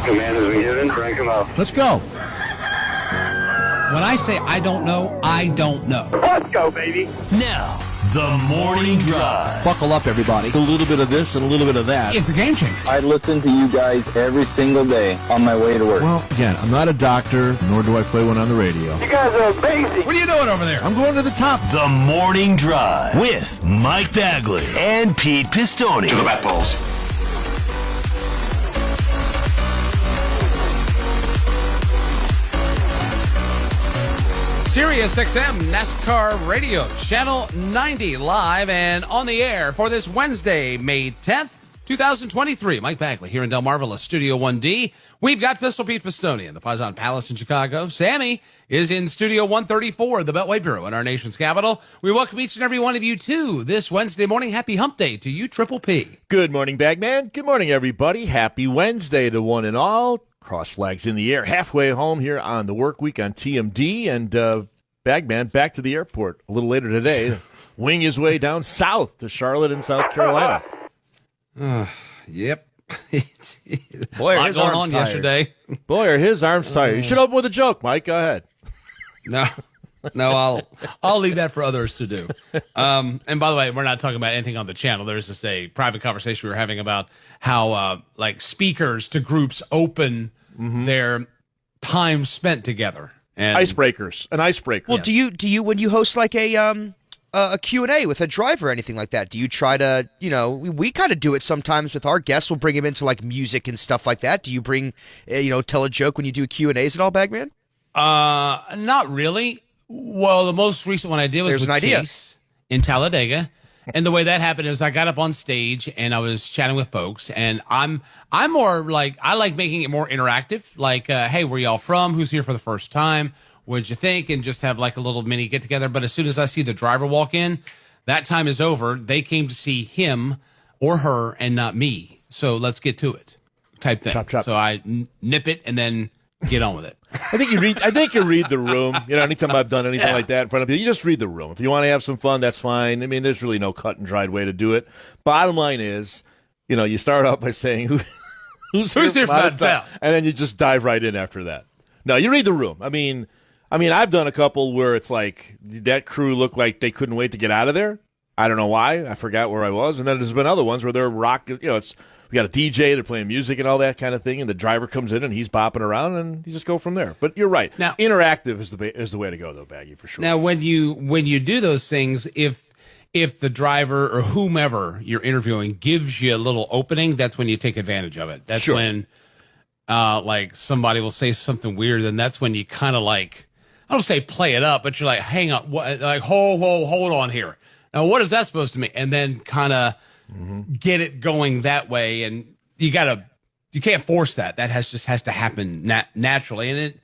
Command has been given. Crank him up. Let's go. When I say I don't know, I don't know. Let's go, baby. Now, the morning drive. Buckle up, everybody. A little bit of this and a little bit of that. It's a game changer. I listen to you guys every single day on my way to work. Well, again, I'm not a doctor, nor do I play one on the radio. You guys are amazing. What are you doing over there? I'm going to the top. The morning drive with Mike Bagley and Pete Pistone. To the bat balls. Sirius XM NASCAR Radio, Channel 90, live and on the air for this Wednesday, May 10th, 2023. Mike Bagley here in Del Marvelous Studio 1D. We've got Pistol Pete Pistone in the Paisan Palace in Chicago. Sammy is in Studio 134, the Beltway Bureau in our nation's capital. We welcome each and every one of you to this Wednesday morning. Happy hump day to you, Triple P. Good morning, Bagman. Good morning, everybody. Happy Wednesday to one and all. Cross flags in the air, halfway home here on the work week on TMD. And Bagman back to the airport a little later today. Wing his way down south to Charlotte in South Carolina. Yep. Boy, a lot his going arm's on tired. yesterday. Boy, are his arms tired. You should open with a joke, Mike. Go ahead. No, I'll leave that for others to do. And by the way, we're not talking about anything on the channel. There's just a private conversation we were having about how like speakers to groups open their time spent together. And Icebreakers. An icebreaker. Well, do you when you host like a Q&A with a driver or anything like that, do you try to, we kind of do it sometimes with our guests. We'll bring him into like music and stuff like that. Do you bring, tell a joke when you do Q&As at all, Bagman? Not really. Well, the most recent one I did was There's with an idea. Chase in Talladega. And the way that happened is I got up on stage and I was chatting with folks, and I'm more like, I like making it more interactive. Like, hey, where y'all from? Who's here for the first time? What'd you think? And just have like a little mini get together. But as soon as I see the driver walk in, that time is over. They came to see him or her and not me. So let's get to it type thing. Chop, chop. So I nip it and then get on with it. I think you read the room. Anytime I've done anything like that in front of you, you just read the room. If you want to have some fun, that's fine. I mean, there's really no cut and dried way to do it. Bottom line is, you start out by saying who's here from out of town? And then you just dive right in after that. No, you read the room. I mean, I've done a couple where it's like that crew looked like they couldn't wait to get out of there. I don't know why. I forgot where I was. And then there's been other ones where they're rocking. We got a DJ, they're playing music and all that kind of thing, and the driver comes in and he's bopping around, and you just go from there. But you're right. Now, interactive is the way to go, though, Baggy, for sure. Now, when you do those things, if the driver or whomever you're interviewing gives you a little opening, that's when you take advantage of it. That's when, like, somebody will say something weird, and that's when you kind of like, I don't say play it up, but you're like, hang on, hold on here. Now, what is that supposed to mean? And then kind of get it going that way, and you can't force that. That has to happen naturally, and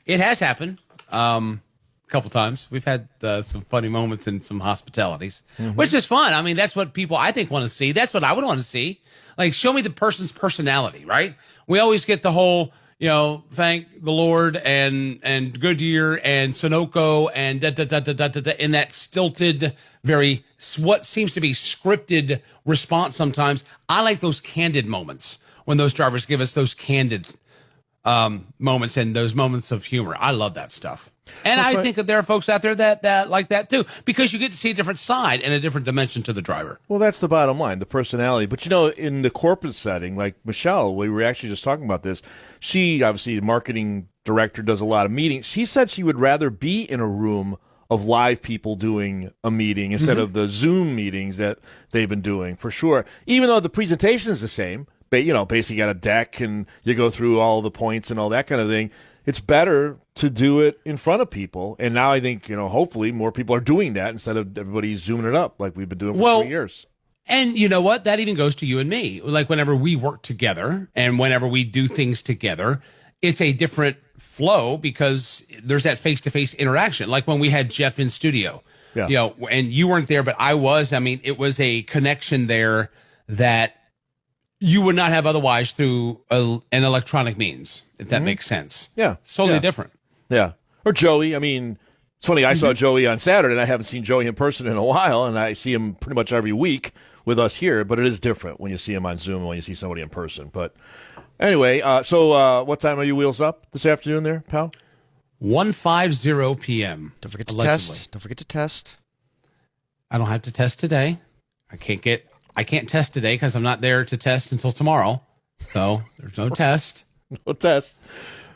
it has happened a couple times. We've had some funny moments and some hospitalities, which is fun. I mean, that's what people I think want to see. That's what I would want to see. Like, show me the person's personality, right? We always get the whole, thank the Lord and Goodyear and Sunoco and in that stilted, very what seems to be scripted response sometimes. I like those candid moments when those drivers give us those candid moments and those moments of humor. I love that stuff. And I think that there are folks out there that like that too, because you get to see a different side and a different dimension to the driver. Well, that's the bottom line, the personality. But, in the corporate setting, like Michelle, we were actually just talking about this. She, obviously, the marketing director, does a lot of meetings. She said she would rather be in a room of live people doing a meeting instead of the Zoom meetings that they've been doing, for sure. Even though the presentation is the same, basically got a deck and you go through all the points and all that kind of thing. It's better to do it in front of people. And now I think, hopefully more people are doing that instead of everybody zooming it up like we've been doing for 3 years. And you know what? That even goes to you and me. Like, whenever we work together and whenever we do things together, it's a different flow because there's that face-to-face interaction. Like when we had Jeff in studio, and you weren't there, but I was. I mean, it was a connection there that you would not have otherwise through an electronic means, if that makes sense. Yeah. Totally different. Yeah. Or Joey. I mean, it's funny. I saw Joey on Saturday, and I haven't seen Joey in person in a while, and I see him pretty much every week with us here, but it is different when you see him on Zoom and when you see somebody in person. But Anyway, so what time are you wheels up this afternoon there, pal? 1:50 p.m. Don't forget to allegedly. test. Don't forget to test. I don't have to test today. I can't test today because I'm not there to test until tomorrow. So there's no test. No test.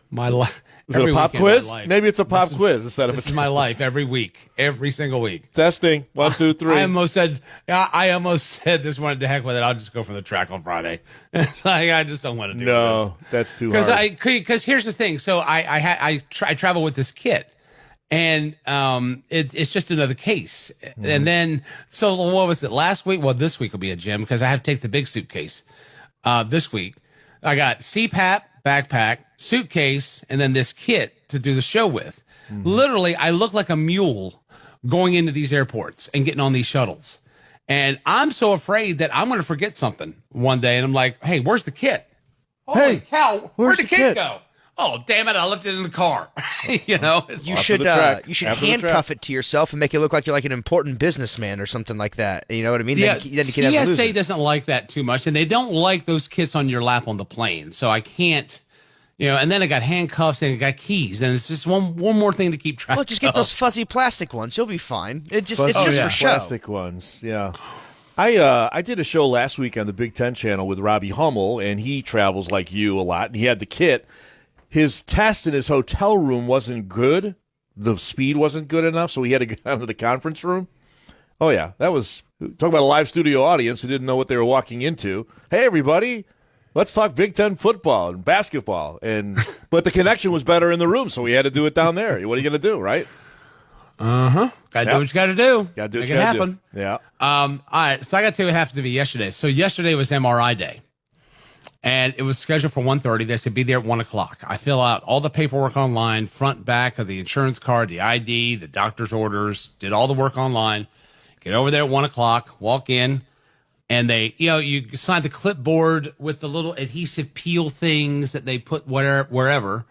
My life. Is it a pop quiz? Maybe it's a pop quiz instead of This a is my life every week, every single week. testing. 1, 2, 3. I almost said this morning, to heck with it. I'll just go for the track on Friday. It's like, I just don't want to do No, that's too hard. Because here's the thing. So I travel with this kit, and it's just another case. And then, so what was it last week? Well, this week will be a gym because I have to take the big suitcase. This week I got CPAP, backpack, suitcase, and then this kit to do the show with. Literally, I look like a mule going into these airports and getting on these shuttles. And I'm so afraid that I'm going to forget something one day. And I'm like, hey, where's the kit? Holy cow, where'd the kit go? Oh, damn it, I left it in the car. You know? You Off should to the track. you should After the handcuff track. it to yourself and make it look like you're like an important businessman or something like that. You know what I mean? Yeah, Then you can never lose TSA it. doesn't like that too much, and they don't like those kits on your lap on the plane. So I can't, and then I got handcuffs and I got keys, and it's just one more thing to keep track Well, just get of. those fuzzy plastic ones. You'll be fine. It's just Oh, for yeah. show. Plastic ones, yeah. I did a show last week on the Big Ten channel with Robbie Hummel, and he travels like you a lot, and he had the kit. His test in his hotel room wasn't good. The speed wasn't good enough, so he had to get out of the conference room. Oh, yeah. That was talk about a live studio audience who didn't know what they were walking into. Hey, everybody, let's talk Big Ten football and basketball. But the connection was better in the room, so we had to do it down there. What are you going to do, right? Got to do what you got to do. Got to do what Make you it got to happen. do. Yeah. All right, so I got to tell you what happened to me yesterday. So yesterday was MRI day, and it was scheduled for 1:30. They said be there at 1 o'clock. I fill out all the paperwork online, front, back of the insurance card, the ID, the doctor's orders, did all the work online. Get over there at 1 o'clock, walk in, and they, you sign the clipboard with the little adhesive peel things that they put wherever.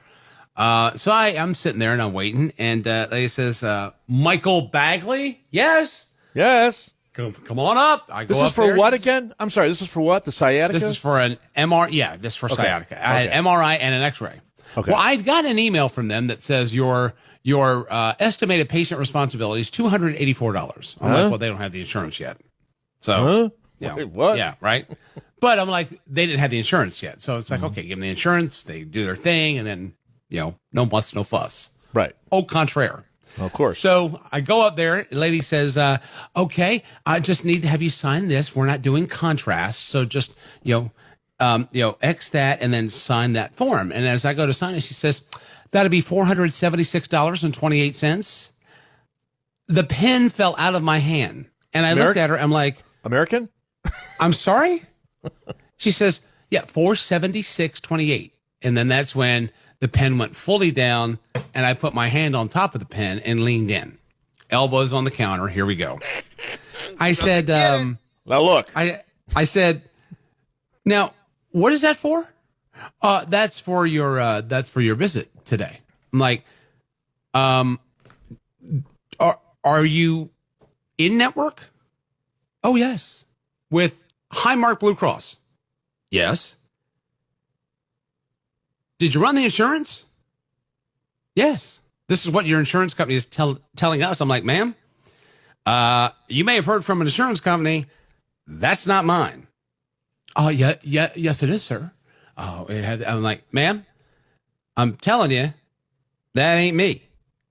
So I'm sitting there and I'm waiting, and lady says, Michael Bagley? Yes. Yes. Come on up. I go This up is for there. what again? I'm sorry. This is for what? The sciatica? This is for an MRI. Yeah, this is for sciatica. I had MRI and an X-ray. Okay. Well, I'd got an email from them that says your estimated patient responsibility is $284. I'm like, well, they don't have the insurance yet. So, yeah, Wait, what? Yeah, right. But I'm like, they didn't have the insurance yet. So it's like, okay, give them the insurance. They do their thing, and then no muss, no fuss. Right. Au contraire. Of course. So I go up there. The lady says, okay, I just need to have you sign this. We're not doing contrast. So just, X that and then sign that form. And as I go to sign it, she says, that'd be $476.28. The pen fell out of my hand. And I looked at her. I'm like, American? I'm sorry? She says, yeah, $476.28. And then that's when the pen went fully down, and I put my hand on top of the pen and leaned in. Elbows on the counter. Here we go. I said, Now look. I said, now, what is that for? That's for your visit today. I'm like, are you in network? Oh, yes. With Highmark Blue Cross. Yes. Did you run the insurance? Yes. This is what your insurance company is telling us. I'm like, ma'am, you may have heard from an insurance company. That's not mine. Oh, yeah, yes, it is, sir. Oh, I'm like, ma'am, I'm telling you, that ain't me.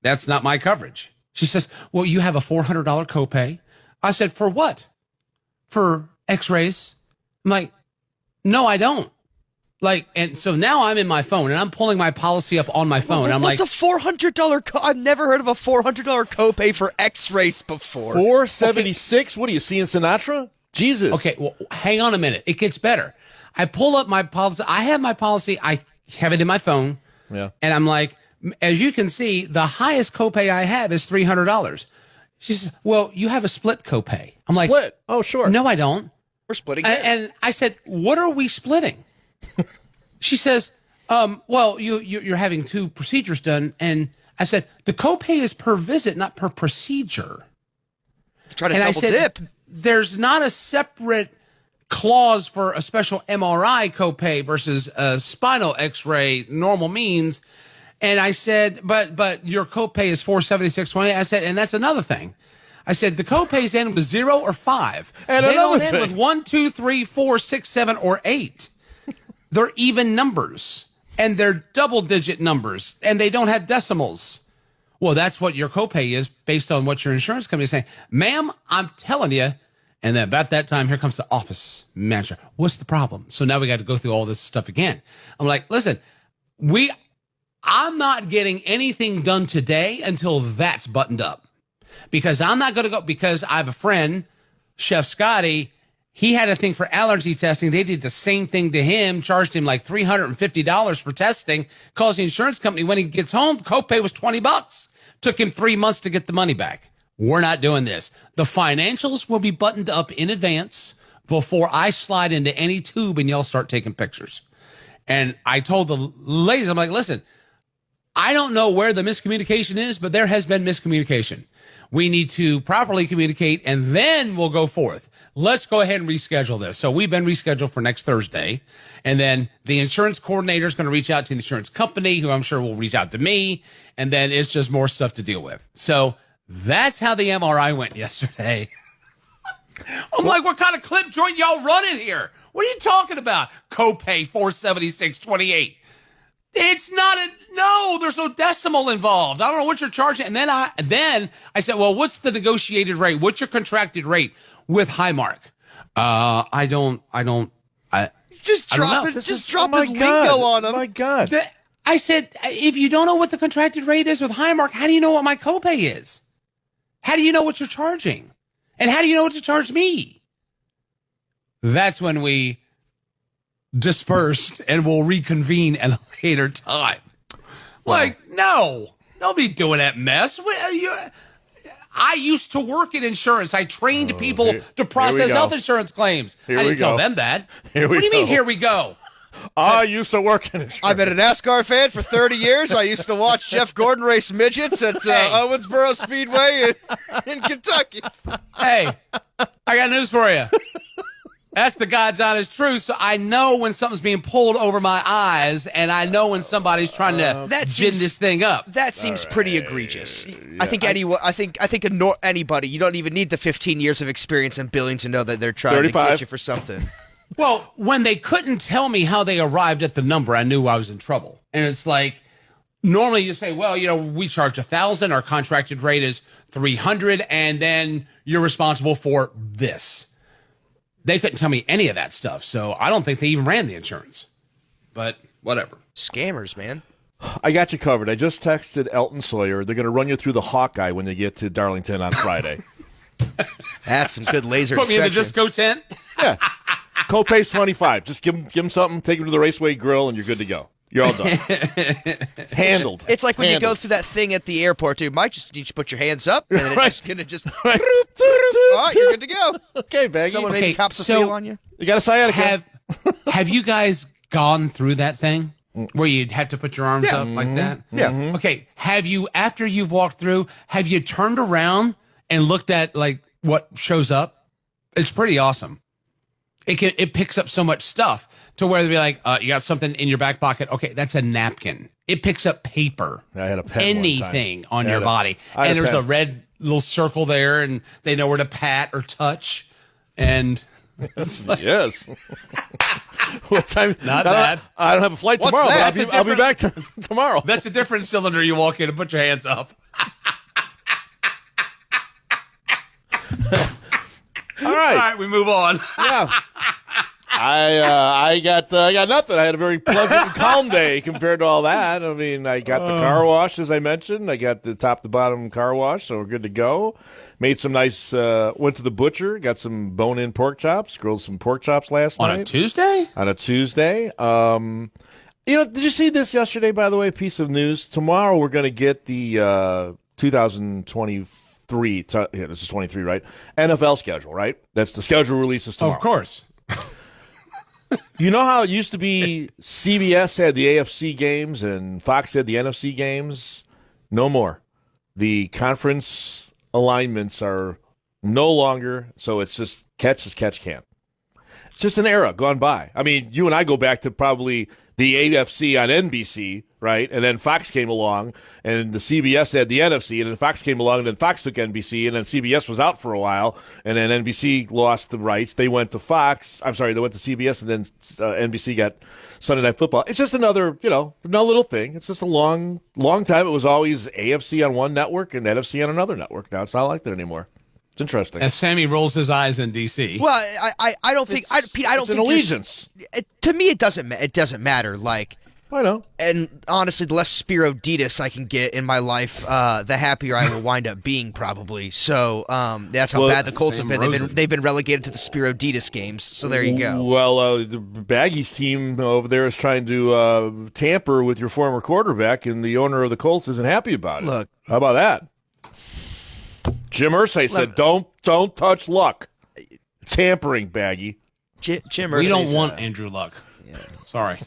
That's not my coverage. She says, well, you have a $400 copay. I said, for what? For x-rays? I'm like, no, I don't. And so now I'm in my phone and I'm pulling my policy up on my phone. I'm What's like, a $400? I've never heard of a $400 copay for X-rays before. $476? What are you seeing, Sinatra? Jesus. okay, well, hang on a minute. It gets better. I pull up my policy. I have my policy. I have it in my phone. Yeah. And I'm like, as you can see, the highest copay I have is $300. She says, well, you have a split copay. I'm like, Split. Oh, sure. no, I don't. We're splitting it. And I said, what are we splitting? She says, well, you're having 2 procedures done. And I said, the copay is per visit, not per procedure. Try to And I double said, dip. there's not a separate clause for a special MRI copay versus a spinal X-ray normal means. And I said, but your copay is $476.20. I said, and that's another thing. I said the copays end with 0 or 5. And they don't another end thing. with 1, 2, 3, 4, 6, 7, or 8. They're even numbers, and they're double-digit numbers, and they don't have decimals. Well, that's what your copay is based on what your insurance company is saying. Ma'am, I'm telling you. And then about that time, here comes the office manager. What's the problem? So now we got to go through all this stuff again. I'm like, listen, I'm not getting anything done today until that's buttoned up. Because I'm not going to go, because I have a friend, Chef Scotty, he had a thing for allergy testing. They did the same thing to him, charged him like $350 for testing, calls the insurance company. When he gets home, the copay was $20. Took him 3 months to get the money back. We're not doing this. The financials will be buttoned up in advance before I slide into any tube and y'all start taking pictures. And I told the ladies, I'm like, listen, I don't know where the miscommunication is, but there has been miscommunication. We need to properly communicate, and then we'll go forth. Let's go ahead and reschedule this. So we've been rescheduled for next Thursday. And then the insurance coordinator is going to reach out to the insurance company, who I'm sure will reach out to me. And then it's just more stuff to deal with. So that's how the MRI went yesterday. I'm like, what kind of clip joint y'all running here? What are you talking about? Copay $476.28. It's not no, there's no decimal involved. I don't know what you're charging. And then I said, well, what's the negotiated rate? What's your contracted rate with Highmark? I don't Just dropping lingo on them. Oh my God. I said, if you don't know what the contracted rate is with Highmark, how do you know what my copay is? How do you know what you're charging? And how do you know what to charge me? That's when we dispersed and we'll reconvene at a later time. Like, no, don't be doing that mess. I used to work in insurance. I trained people to process health insurance claims. I didn't tell them that. What do you mean, here we go? I used to work in insurance. I've been a NASCAR fan for 30 years. I used to watch Jeff Gordon race midgets at Owensboro Speedway in Kentucky. Hey, I got news for you. That's the God's honest truth. So I know when something's being pulled over my eyes, and I know when somebody's trying to gin this thing up. That seems pretty egregious. Yeah. I think anybody, you don't even need the 15 years of experience in billing to know that they're trying 35. to get you for something. Well, when they couldn't tell me how they arrived at the number, I knew I was in trouble. And it's like, normally you say, well, we charge $1,000, our contracted rate is $300, and then you're responsible for this. They couldn't tell me any of that stuff, so I don't think they even ran the insurance. But whatever. Scammers, man. I got you covered. I just texted Elton Sawyer. They're going to run you through the Hawkeye when they get to Darlington on Friday. That's some good laser Put me in the dissection. disco tent? Yeah. Copay's $25. Just give him something, take him to the Raceway Grill, and you're good to go. You're all done. Handled. It's like when you go through that thing at the airport, dude. Might just need you to put your hands up, and then it's going to just... All right, you're good to go. Okay, Baggy. Someone maybe cops a feel on you. You got a sciatica. Have you guys gone through that thing where you'd have to put your arms up like that? Yeah. Okay. Have you, after you've walked through, have you turned around and looked at like what shows up? It's pretty awesome. It picks up so much stuff to where they'll be like, you got something in your back pocket. Okay, that's a napkin. It picks up paper. I had a pen anything on your body. And there's a red little circle there, and they know where to pat or touch. And yes. What time? Not that. I don't have a flight What's tomorrow, that? but I'll be back tomorrow. That's a different cylinder. You walk in and put your hands up. All right, we move on. Yeah. I got nothing. I had a very pleasant and calm day compared to all that. I mean, I got the car wash, as I mentioned. I got the top to bottom car wash, so we're good to go. Made some nice, went to the butcher, got some bone-in pork chops, grilled some pork chops last night. On a Tuesday? On a Tuesday. Did you see this yesterday, by the way? Piece of news. Tomorrow we're going to get the 2023, this is 23, right? NFL schedule, right? That's the schedule releases tomorrow. Of course. You know how it used to be CBS had the AFC games and Fox had the NFC games? No more. The conference alignments are no longer, so it's just catch as catch can. just an era gone by. I mean, you and I go back to probably the AFC on NBC, right? And then Fox came along, and the CBS had the NFC, and then Fox came along, and then Fox took NBC, and then CBS was out for a while, and then NBC lost the rights. They went to Fox. I'm sorry, they went to CBS, and then NBC got Sunday Night Football. It's just another, another little thing. It's just a long time. It was always AFC on one network and NFC on another network. Now it's not like that anymore. It's interesting. As Sammy rolls his eyes in DC. Well, I don't think Pete. I don't it's an think allegiance. To me, it doesn't matter. Like, I know. And honestly, the less Spiro Ditas I can get in my life, the happier I will wind up being, probably. So that's how bad the Colts have been. They've been relegated to the Spiro Ditas games. So there you go. Well, the Baggies team over there is trying to tamper with your former quarterback, and the owner of the Colts isn't happy about it. Look, how about that? Jim Irsay said, "Don't touch Luck. Tampering, Baggy." Jim Irsay. We don't want Andrew Luck. Yeah. Sorry.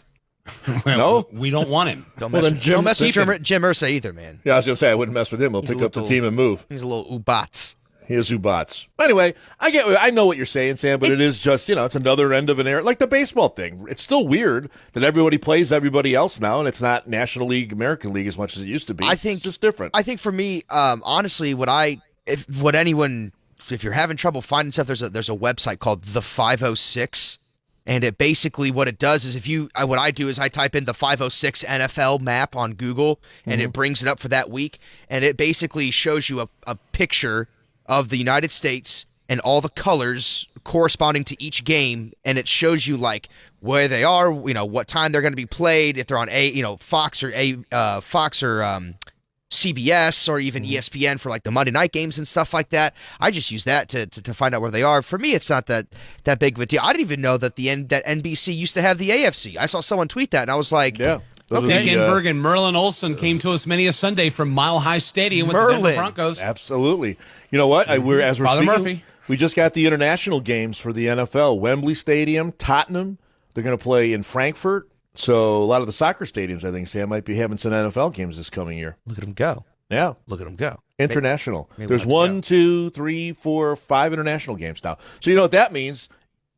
No, we don't want him. Don't mess with Jim Irsay either, man. Yeah, I was going to say I wouldn't mess with him. He'll pick up the team and move. He's a little ubats. He is ubats. Anyway, I know what you're saying, Sam, but it is just, it's another end of an era. Like the baseball thing. It's still weird that everybody plays everybody else now, and it's not National League, American League as much as it used to be. It's just different. I think for me, honestly, if you're having trouble finding stuff, there's a website called The 506. And it basically, what it does is what I do is I type in the 506 NFL map on Google, and it brings it up for that week. And it basically shows you a picture of the United States and all the colors corresponding to each game. And it shows you like where they are, what time they're going to be played, if they're on Fox or CBS or even ESPN for like the Monday night games and stuff like that. I just use that to find out where they are. For me, it's not that big of a deal. I didn't even know that that NBC used to have the AFC. I saw someone tweet that, and I was like, yeah. Dick Enberg and Merlin Olsen came to us many a Sunday from Mile High Stadium with the Denver Broncos. Absolutely. You know what? We're Father speaking, Murphy. We just got the international games for the NFL. Wembley Stadium, Tottenham. They're going to play in Frankfurt. So a lot of the soccer stadiums, I think, Sam, might be having some NFL games this coming year. Look at them go. Yeah. Look at them go. International. Maybe There's 1, 2, 3, 4, 5 international games now. So you know what that means?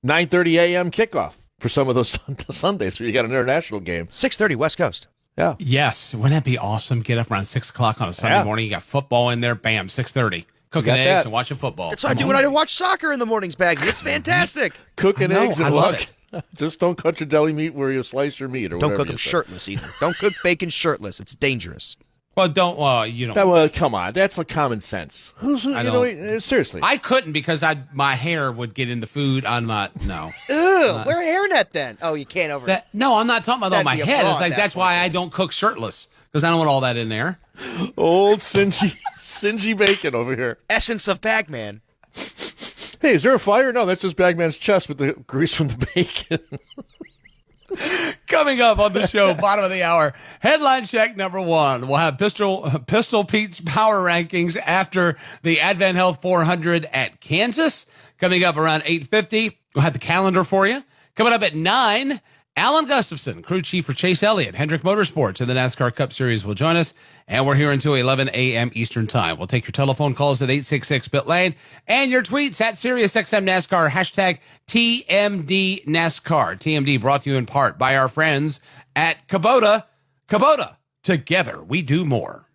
9:30 a.m. kickoff for some of those Sundays where you got an international game. 6:30 West Coast. Yeah. Yes. Wouldn't that be awesome? Get up around 6 o'clock on a Sunday morning. You got football in there. Bam, 6:30. Cooking eggs and watching football. That's what I do when I watch soccer in the mornings, Baggy. It's fantastic. Cooking eggs and I love it. Just don't cut your deli meat where you slice your meat or don't whatever. Don't cook them shirtless either. Don't cook bacon shirtless. It's dangerous. Well, you know. Well, come on. That's like common sense. Seriously. I couldn't because my hair would get in the food on my, no. Ugh, wear a hairnet then. Oh, you can't over. No, I'm not talking about on my head. It's like, that's why point. I don't cook shirtless because I don't want all that in there. Old singy bacon over here. Essence of Bagman. Hey, is there a fire? No, that's just Bagman's chest with the grease from the bacon. Coming up on the show, bottom of the hour, headline check number 1. We'll have Pistol Pete's power rankings after the Advent Health 400 at Kansas. Coming up around 8:50, we'll have the calendar for you. Coming up at 9, Alan Gustafson, crew chief for Chase Elliott, Hendrick Motorsports in the NASCAR Cup Series, will join us. And we're here until 11 a.m. Eastern Time. We'll take your telephone calls at 866-BIT-LANE and your tweets at SiriusXM NASCAR, hashtag TMD NASCAR. TMD brought to you in part by our friends at Kubota. Kubota, together we do more.